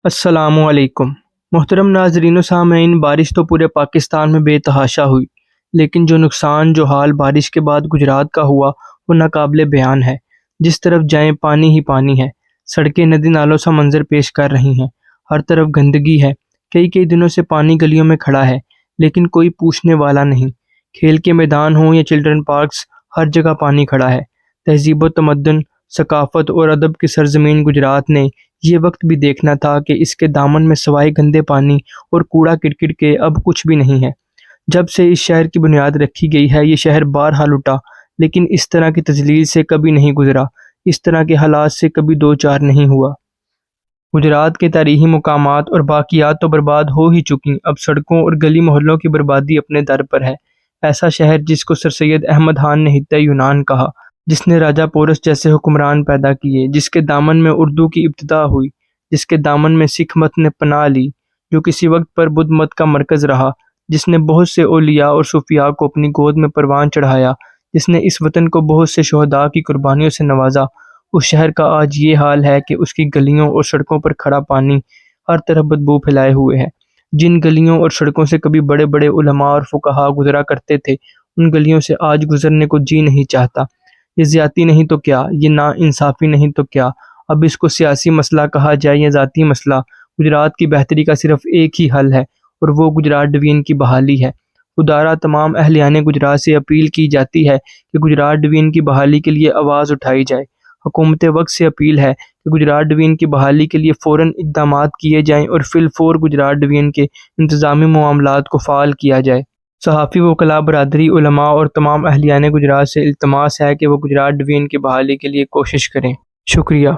السلام علیکم محترم ناظرین و سامعین، بارش تو پورے پاکستان میں بے تحاشا ہوئی، لیکن جو نقصان جو حال بارش کے بعد گجرات کا ہوا وہ ناقابل بیان ہے۔ جس طرف جائیں پانی ہی پانی ہے، سڑکیں ندی نالوں سا منظر پیش کر رہی ہیں، ہر طرف گندگی ہے، کئی دنوں سے پانی گلیوں میں کھڑا ہے لیکن کوئی پوچھنے والا نہیں۔ کھیل کے میدان ہوں یا چلڈرن پارکس، ہر جگہ پانی کھڑا ہے۔ تہذیب و تمدن، ثقافت اور ادب کی سرزمین گجرات نے یہ وقت بھی دیکھنا تھا کہ اس کے دامن میں سوائے گندے پانی اور کوڑا کرکٹ کے اب کچھ بھی نہیں ہے۔ جب سے اس شہر کی بنیاد رکھی گئی ہے، یہ شہر بارہا لٹا، لیکن اس طرح کی تذلیل سے کبھی نہیں گزرا، اس طرح کے حالات سے کبھی دو چار نہیں ہوا۔ گجرات کے تاریخی مقامات اور باقیات تو برباد ہو ہی چکی، اب سڑکوں اور گلی محلوں کی بربادی اپنے در پر ہے۔ ایسا شہر جس کو سر سید احمد خان نے خطہ یونان کہا، جس نے راجہ پورس جیسے حکمران پیدا کیے، جس کے دامن میں اردو کی ابتدا ہوئی، جس کے دامن میں سکھ مت نے پناہ لی، جو کسی وقت پر بدھ مت کا مرکز رہا، جس نے بہت سے اولیاء اور صوفیاء کو اپنی گود میں پروان چڑھایا، جس نے اس وطن کو بہت سے شہداء کی قربانیوں سے نوازا، اس شہر کا آج یہ حال ہے کہ اس کی گلیوں اور سڑکوں پر کھڑا پانی ہر طرف بدبو پھیلائے ہوئے ہے۔ جن گلیوں اور سڑکوں سے کبھی بڑے بڑے علماء اور فقہاء گزرا کرتے تھے، ان گلیوں سے آج گزرنے کو جی نہیں چاہتا۔ یہ زیادتی نہیں تو کیا، یہ نا انصافی نہیں تو کیا، اب اس کو سیاسی مسئلہ کہا جائے یا ذاتی مسئلہ، گجرات کی بہتری کا صرف ایک ہی حل ہے اور وہ گجرات ڈویژن کی بحالی ہے۔ خدارا تمام اہلیان گجرات سے اپیل کی جاتی ہے کہ گجرات ڈویژن کی بحالی کے لیے آواز اٹھائی جائے۔ حکومت وقت سے اپیل ہے کہ گجرات ڈویژن کی بحالی کے لیے فوراً اقدامات کیے جائیں اور فی الفور گجرات ڈویژن کے انتظامی معاملات کو فعال کیا جائے۔ صحافی، وکلاء برادری، علماء اور تمام اہلیان گجرات سے التماس ہے کہ وہ گجرات ڈویژن کی بحالی کے لیے کوشش کریں۔ شکریہ۔